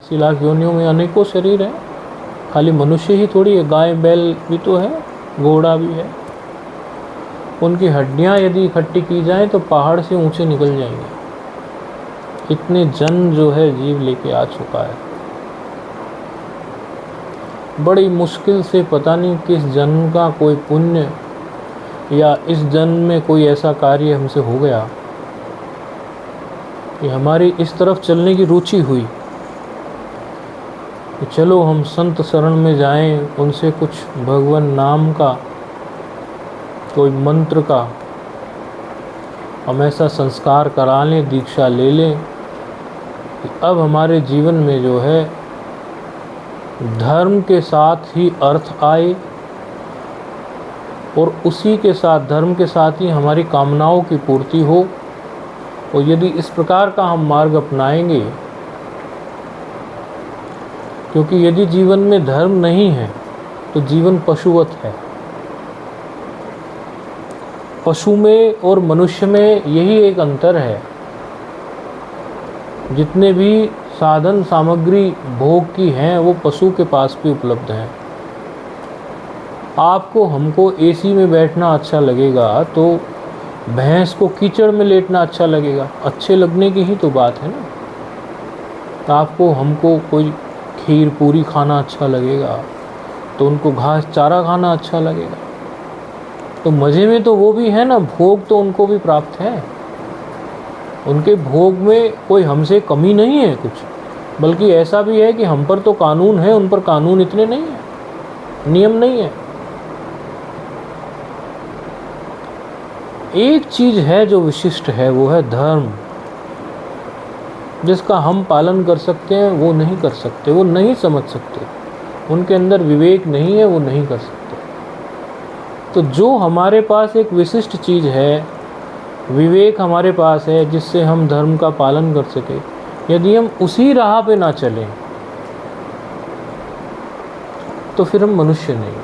80 लाख योनियों में अनेकों शरीर हैं, खाली मनुष्य ही थोड़ी है, गाय बैल भी तो है, घोड़ा भी है। उनकी हड्डियां यदि इकट्ठी की जाएं तो पहाड़ से ऊंचे निकल जाएंगे। इतने जन्म जो है जीव लेके आ चुका है। बड़ी मुश्किल से पता नहीं किस जन्म का कोई पुण्य या इस जन्म में कोई ऐसा कार्य हमसे हो गया कि हमारी इस तरफ चलने की रुचि हुई कि चलो हम संत शरण में जाएं, उनसे कुछ भगवान नाम का कोई मंत्र का हम ऐसा संस्कार करा लें, दीक्षा ले लें कि अब हमारे जीवन में जो है धर्म के साथ ही अर्थ आए और उसी के साथ, धर्म के साथ ही हमारी कामनाओं की पूर्ति हो। और यदि इस प्रकार का हम मार्ग अपनाएंगे, क्योंकि यदि जीवन में धर्म नहीं है तो जीवन पशुवत है। पशु में और मनुष्य में यही एक अंतर है। जितने भी साधन सामग्री भोग की हैं वो पशु के पास भी उपलब्ध हैं। आपको हमको एसी में बैठना अच्छा लगेगा तो भैंस को कीचड़ में लेटना अच्छा लगेगा। अच्छे लगने की ही तो बात है ना। तो आपको हमको कोई खीर पूरी खाना अच्छा लगेगा तो उनको घास चारा खाना अच्छा लगेगा। तो मज़े में तो वो भी है ना, भोग तो उनको भी प्राप्त है। उनके भोग में कोई हमसे कमी नहीं है कुछ, बल्कि ऐसा भी है कि हम पर तो कानून है, उन पर कानून इतने नहीं है, नियम नहीं है। एक चीज़ है जो विशिष्ट है, वो है धर्म, जिसका हम पालन कर सकते हैं वो नहीं कर सकते, वो नहीं समझ सकते, उनके अंदर विवेक नहीं है, वो नहीं कर सकते। तो जो हमारे पास एक विशिष्ट चीज़ है, विवेक हमारे पास है, जिससे हम धर्म का पालन कर सके, यदि हम उसी राह पे ना चलें तो फिर हम मनुष्य नहीं।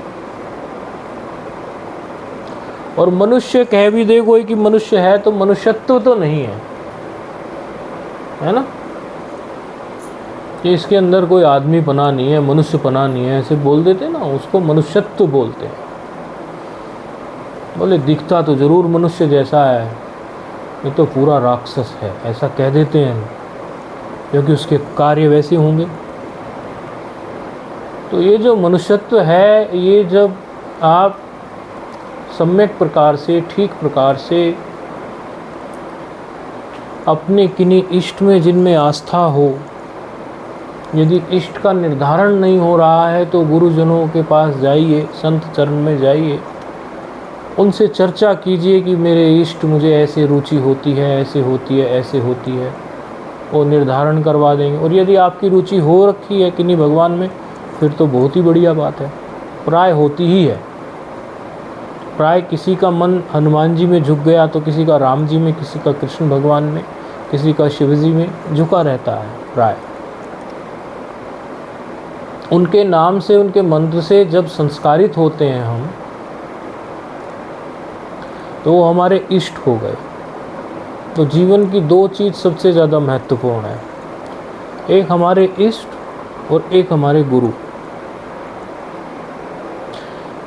और मनुष्य कह भी दे कोई कि मनुष्य है तो मनुष्यत्व तो नहीं है, है ना। कि इसके अंदर कोई आदमी पना नहीं है, मनुष्य पना नहीं है, ऐसे बोल देते ना, उसको मनुष्यत्व बोलते हैं। बोले दिखता तो ज़रूर मनुष्य जैसा है, ये तो पूरा राक्षस है, ऐसा कह देते हैं, क्योंकि उसके कार्य वैसे होंगे। तो ये जो मनुष्यत्व है, ये जब आप सम्यक प्रकार से, ठीक प्रकार से अपने किन्हीं इष्ट में, जिनमें आस्था हो, यदि इष्ट का निर्धारण नहीं हो रहा है तो गुरुजनों के पास जाइए, संत चरण में जाइए, उनसे चर्चा कीजिए कि मेरे इष्ट, मुझे ऐसे रुचि होती है, ऐसे होती है, ऐसे होती है, वो निर्धारण करवा देंगे। और यदि आपकी रुचि हो रखी है किन्हीं भगवान में, फिर तो बहुत ही बढ़िया बात है, प्राय होती ही है। प्राय किसी का मन हनुमान जी में झुक गया तो किसी का राम जी में, किसी का कृष्ण भगवान में, किसी का शिव जी में झुका रहता है प्राय। उनके नाम से, उनके मंत्र से जब संस्कारित होते हैं हम, तो वो हमारे इष्ट हो गए। तो जीवन की दो चीज़ सबसे ज़्यादा महत्वपूर्ण है, एक हमारे इष्ट और एक हमारे गुरु।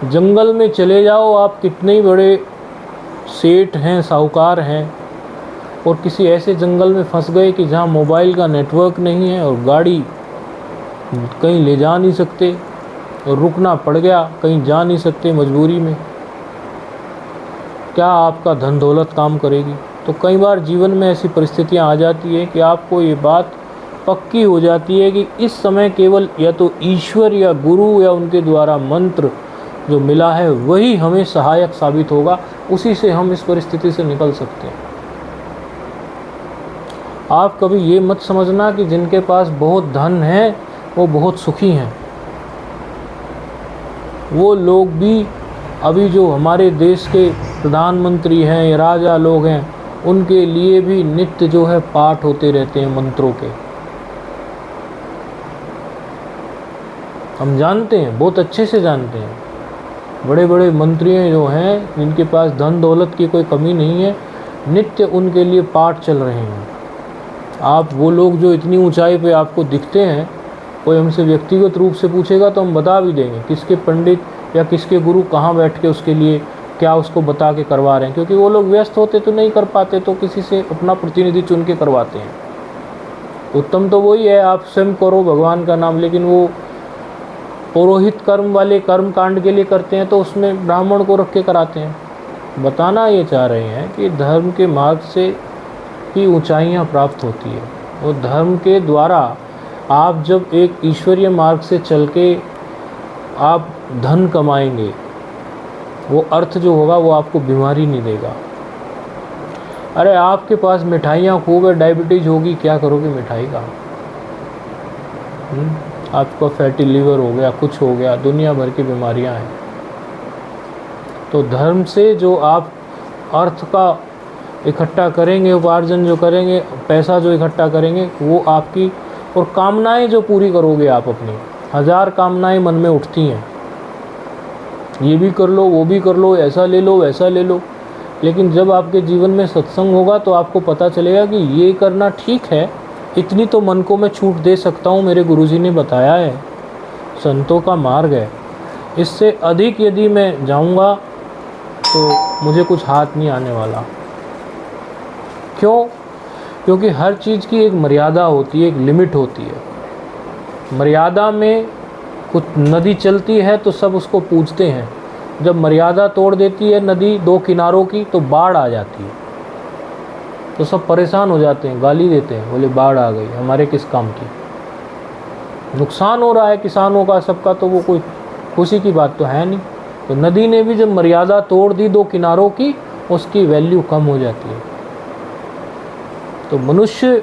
जंगल में चले जाओ आप, कितने ही बड़े सेठ हैं, साहूकार हैं, और किसी ऐसे जंगल में फंस गए कि जहाँ मोबाइल का नेटवर्क नहीं है और गाड़ी कहीं ले जा नहीं सकते, और रुकना पड़ गया, कहीं जा नहीं सकते मजबूरी में, क्या आपका धन दौलत काम करेगी। तो कई बार जीवन में ऐसी परिस्थितियां आ जाती है कि आपको ये बात पक्की हो जाती है कि इस समय केवल या तो ईश्वर या गुरु या उनके द्वारा मंत्र जो मिला है वही हमें सहायक साबित होगा, उसी से हम इस परिस्थिति से निकल सकते हैं। आप कभी ये मत समझना कि जिनके पास बहुत धन है वो बहुत सुखी हैं। वो लोग भी, अभी जो हमारे देश के प्रधानमंत्री हैं या राजा लोग हैं, उनके लिए भी नित्य जो है पाठ होते रहते हैं मंत्रों के। हम जानते हैं, बहुत अच्छे से जानते हैं। बड़े बड़े मंत्री जो हैं, जिनके पास धन दौलत की कोई कमी नहीं है, नित्य उनके लिए पाठ चल रहे हैं। आप वो लोग जो इतनी ऊंचाई पे आपको दिखते हैं, कोई हमसे व्यक्तिगत रूप से पूछेगा तो हम बता भी देंगे किसके पंडित या किसके गुरु कहाँ बैठ के उसके लिए क्या उसको बता के करवा रहे हैं, क्योंकि वो लोग व्यस्त होते तो नहीं कर पाते, तो किसी से अपना प्रतिनिधि चुन के करवाते हैं। उत्तम तो वही है आप स्वयं करो भगवान का नाम, लेकिन वो पुरोहित कर्म वाले कर्म कांड के लिए करते हैं तो उसमें ब्राह्मण को रख के कराते हैं। बताना ये चाह रहे हैं कि धर्म के मार्ग से ही ऊंचाइयां प्राप्त होती है, और धर्म के द्वारा आप जब एक ईश्वरीय मार्ग से चल के आप धन कमाएंगे, वो अर्थ जो होगा वो आपको बीमारी नहीं देगा। अरे आपके पास मिठाइयाँ खूब है, डायबिटीज़ होगी, क्या करोगे मिठाई का? आपका फैटी लीवर हो गया, कुछ हो गया, दुनिया भर की बीमारियां हैं। तो धर्म से जो आप अर्थ का इकट्ठा करेंगे, उपार्जन जो करेंगे, पैसा जो इकट्ठा करेंगे, वो आपकी, और कामनाएं जो पूरी करोगे आप अपनी, 1000 कामनाएं मन में उठती हैं, ये भी कर लो, वो भी कर लो, ऐसा ले लो, वैसा ले लो। लेकिन जब आपके जीवन में सत्संग होगा तो आपको पता चलेगा कि ये करना ठीक है, इतनी तो मन को मैं छूट दे सकता हूँ, मेरे गुरुजी ने बताया है, संतों का मार्ग है, इससे अधिक यदि मैं जाऊँगा तो मुझे कुछ हाथ नहीं आने वाला। क्यों? क्योंकि हर चीज़ की एक मर्यादा होती है, एक लिमिट होती है। मर्यादा में कुछ नदी चलती है तो सब उसको पूजते हैं, जब मर्यादा तोड़ देती है नदी 2 किनारों की तो बाढ़ आ जाती है, तो सब परेशान हो जाते हैं, गाली देते हैं, बोले बाढ़ आ गई, हमारे किस काम की। नुकसान हो रहा है किसानों का, सबका, तो वो कोई खुशी की बात तो है नहीं। तो नदी ने भी जब मर्यादा तोड़ दी 2 किनारों की, उसकी वैल्यू कम हो जाती है। तो मनुष्य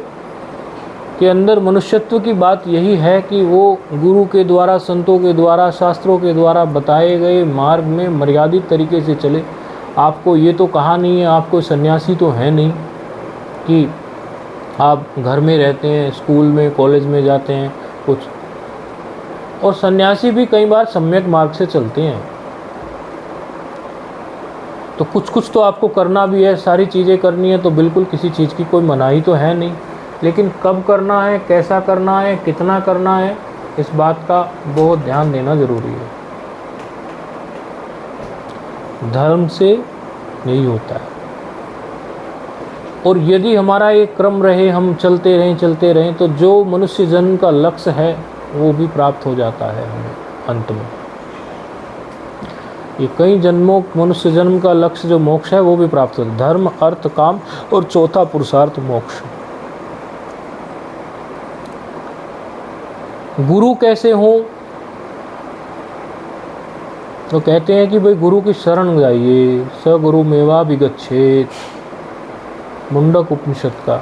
के अंदर मनुष्यत्व की बात यही है कि वो गुरु के द्वारा, संतों के द्वारा, शास्त्रों के द्वारा बताए गए मार्ग में मर्यादित तरीके से चले। आपको ये तो कहा नहीं है, आप कोई सन्यासी तो है नहीं कि आप घर में रहते हैं, स्कूल में कॉलेज में जाते हैं कुछ, और सन्यासी भी कई बार सम्यक मार्ग से चलते हैं। तो कुछ तो आपको करना भी है, सारी चीज़ें करनी है, तो बिल्कुल किसी चीज़ की कोई मनाही तो है नहीं, लेकिन कब करना है, कैसा करना है, कितना करना है, इस बात का बहुत ध्यान देना ज़रूरी है। धर्म से यही होता है। और यदि हमारा एक क्रम रहे, हम चलते रहें तो जो मनुष्य जन्म का लक्ष्य है वो भी प्राप्त हो जाता है हमें अंत में। ये कई जन्मों मनुष्य जन्म का लक्ष्य जो मोक्ष है वो भी प्राप्त होता है। धर्म, अर्थ, काम और चौथा पुरुषार्थ मोक्ष। गुरु कैसे हों? तो कहते हैं कि भाई गुरु की शरण जाइए, स गुरु मेवा विगच्छेत, मुंडक उपनिषद का।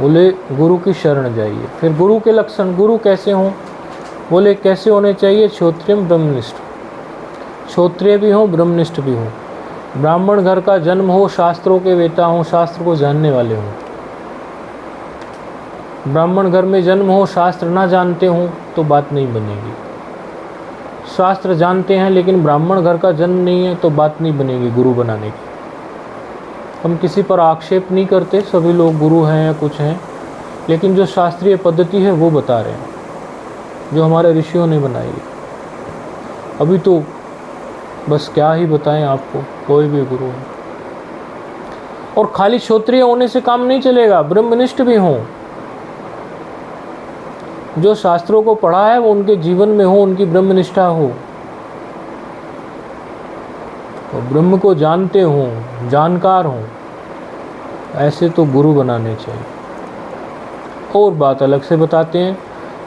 बोले गुरु की शरण जाइए। फिर गुरु के लक्षण, गुरु कैसे हों? बोले कैसे होने चाहिए? क्षोत्रिय ब्रह्मनिष्ठ, क्षोत्रिय भी हों, ब्रह्मनिष्ठ भी हों, ब्राह्मण घर का जन्म हो, शास्त्रों के वेता हों, शास्त्र को जानने वाले हों। ब्राह्मण घर में जन्म हो, शास्त्र ना जानते हों तो बात नहीं बनेगी। शास्त्र जानते हैं लेकिन ब्राह्मण घर का जन्म नहीं है तो बात नहीं बनेगी गुरु बनाने की। हम किसी पर आक्षेप नहीं करते, सभी लोग गुरु हैं या कुछ हैं, लेकिन जो शास्त्रीय पद्धति है वो बता रहे हैं, जो हमारे ऋषियों ने बनाई है। अभी तो बस क्या ही बताएं आपको, कोई भी गुरु है। और खाली क्षत्रिय होने से काम नहीं चलेगा, ब्रह्मनिष्ठ भी हों, जो शास्त्रों को पढ़ा है वो उनके जीवन में हो, उनकी ब्रह्मनिष्ठा हो, और ब्रह्म को जानते हों, जानकार हों, ऐसे तो गुरु बनाने चाहिए। और बात अलग से बताते हैं,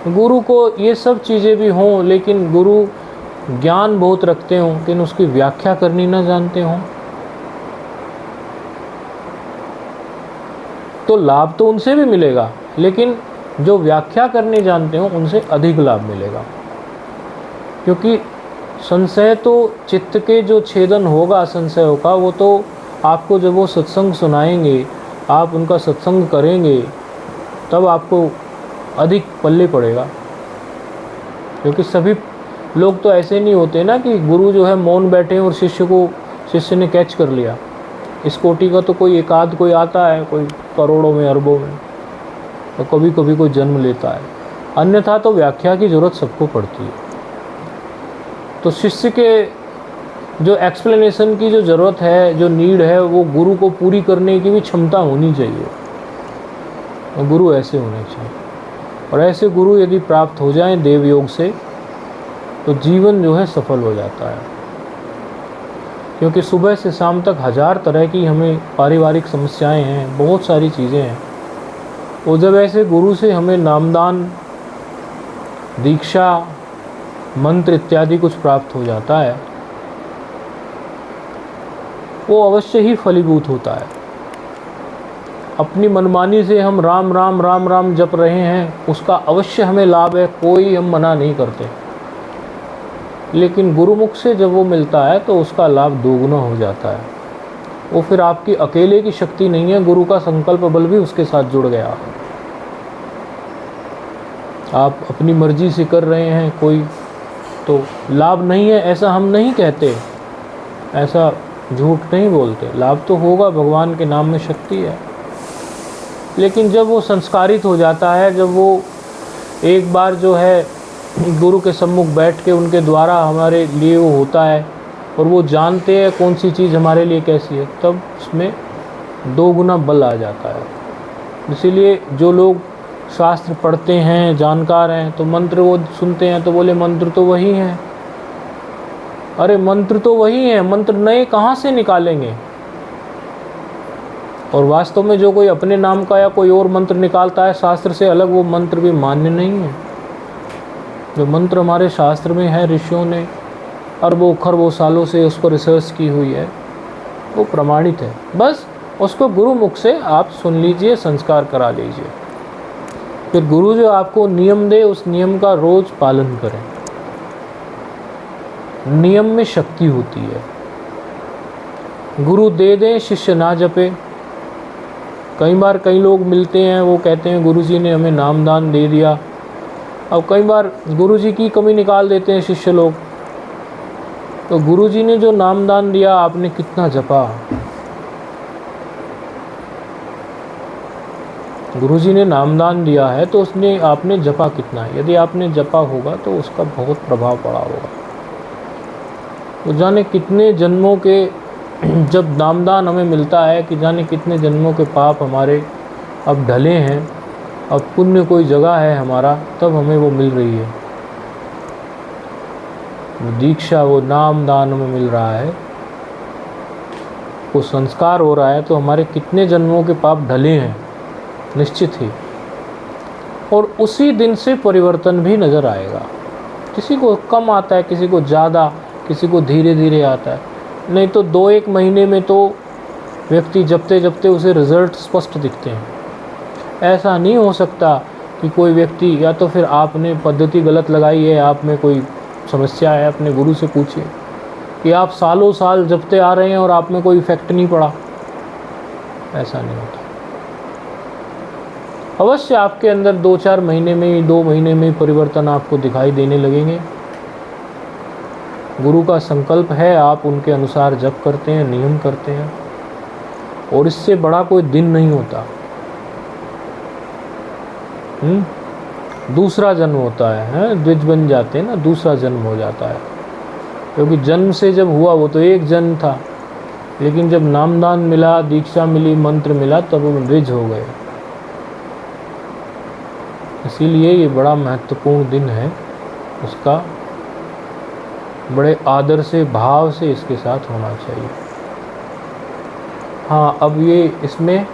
गुरु को ये सब चीज़ें भी हों लेकिन गुरु ज्ञान बहुत रखते हों लेकिन उसकी व्याख्या करनी ना जानते हों, तो लाभ तो उनसे भी मिलेगा, लेकिन जो व्याख्या करने जानते हो उनसे अधिक लाभ मिलेगा। क्योंकि संशय तो चित्त के जो छेदन होगा संशयों का, वो तो आपको जब वो सत्संग सुनाएंगे, आप उनका सत्संग करेंगे, तब आपको अधिक पल्ले पड़ेगा। क्योंकि सभी लोग तो ऐसे नहीं होते ना कि गुरु जो है मौन बैठे और शिष्य ने कैच कर लिया। इस कोटि का तो कोई एकाध कोई आता है, कोई करोड़ों में, अरबों में। तो कभी कभी कोई जन्म लेता है, अन्यथा तो व्याख्या की ज़रूरत सबको पड़ती है। तो शिष्य के जो एक्सप्लेनेशन की जो ज़रूरत है, जो नीड है, वो गुरु को पूरी करने की भी क्षमता होनी चाहिए। और गुरु ऐसे होने चाहिए, और ऐसे गुरु यदि प्राप्त हो जाएं देव योग से, तो जीवन जो है सफल हो जाता है। क्योंकि सुबह से शाम तक हज़ार तरह की हमें पारिवारिक समस्याएं हैं, बहुत सारी चीज़ें हैं। और जब ऐसे गुरु से हमें नामदान, दीक्षा, मंत्र इत्यादि कुछ प्राप्त हो जाता है, वो अवश्य ही फलीभूत होता है। अपनी मनमानी से हम राम राम राम राम जप रहे हैं, उसका अवश्य हमें लाभ है, कोई हम मना नहीं करते। लेकिन गुरुमुख से जब वो मिलता है तो उसका लाभ दोगुना हो जाता है। वो फिर आपकी अकेले की शक्ति नहीं है, गुरु का संकल्प बल भी उसके साथ जुड़ गया। आप अपनी मर्जी से कर रहे हैं कोई, तो लाभ नहीं है ऐसा हम नहीं कहते, ऐसा झूठ नहीं बोलते। लाभ तो होगा, भगवान के नाम में शक्ति है। लेकिन जब वो संस्कारित हो जाता है, जब वो एक बार जो है गुरु के सम्मुख बैठ के उनके द्वारा हमारे लिए वो होता है, और वो जानते हैं कौन सी चीज़ हमारे लिए कैसी है, तब उसमें दो गुना बल आ जाता है। इसीलिए जो लोग शास्त्र पढ़ते हैं, जानकार हैं, तो मंत्र वो सुनते हैं तो बोले मंत्र तो वही हैं। अरे मंत्र तो वही हैं, मंत्र नए कहाँ से निकालेंगे। और वास्तव में जो कोई अपने नाम का या कोई और मंत्र निकालता है शास्त्र से अलग, वो मंत्र भी मान्य नहीं है। जो मंत्र हमारे शास्त्र में है, ऋषियों ने अरबों खरबों सालों से उसको रिसर्च की हुई है, वो प्रमाणित है। बस उसको गुरु मुख से आप सुन लीजिए, संस्कार करा लीजिए। फिर गुरु जो आपको नियम दे, उस नियम का रोज पालन करें। नियम में शक्ति होती है। गुरु दे दें, शिष्य ना जपे। कई बार कई लोग मिलते हैं, वो कहते हैं गुरुजी ने हमें नामदान दे दिया। अब कई बार गुरुजी की कमी निकाल देते हैं शिष्य लोग। तो गुरुजी ने जो नामदान दिया, आपने कितना जपा। गुरुजी ने नामदान दिया है तो उसने आपने जपा कितना है। यदि आपने जपा होगा तो उसका बहुत प्रभाव पड़ा होगा। तो जाने कितने जन्मों के जब नामदान हमें मिलता है, कि जाने कितने जन्मों के पाप हमारे अब ढले हैं, अब पुण्य कोई जगह है हमारा, तब हमें वो मिल रही है। वो दीक्षा, वो नामदान हमें मिल रहा है, वो संस्कार हो रहा है, तो हमारे कितने जन्मों के पाप ढले हैं निश्चित ही। और उसी दिन से परिवर्तन भी नज़र आएगा। किसी को कम आता है, किसी को ज़्यादा, किसी को धीरे धीरे आता है। नहीं तो 2-1 महीने में तो व्यक्ति जपते जपते उसे रिज़ल्ट स्पष्ट दिखते हैं। ऐसा नहीं हो सकता कि कोई व्यक्ति, या तो फिर आपने पद्धति गलत लगाई है, आप में कोई समस्या है, अपने गुरु से पूछिए। कि आप सालों साल जपते आ रहे हैं और आप में कोई इफेक्ट नहीं पड़ा, ऐसा नहीं होता। अवश्य आपके अंदर 2-4 महीने में ही, 2 महीने में परिवर्तन आपको दिखाई देने लगेंगे। गुरु का संकल्प है, आप उनके अनुसार जप करते हैं, नियम करते हैं, और इससे बड़ा कोई दिन नहीं होता। दूसरा जन्म होता है, द्विज बन जाते हैं ना, दूसरा जन्म हो जाता है। क्योंकि जन्म से जब हुआ वो तो एक जन्म था, लेकिन जब नामदान मिला, दीक्षा मिली, मंत्र मिला, तब वो द्विज हो गए। इसीलिए ये बड़ा महत्वपूर्ण दिन है, उसका बड़े आदर से, भाव से इसके साथ होना चाहिए। हाँ, अब ये इसमें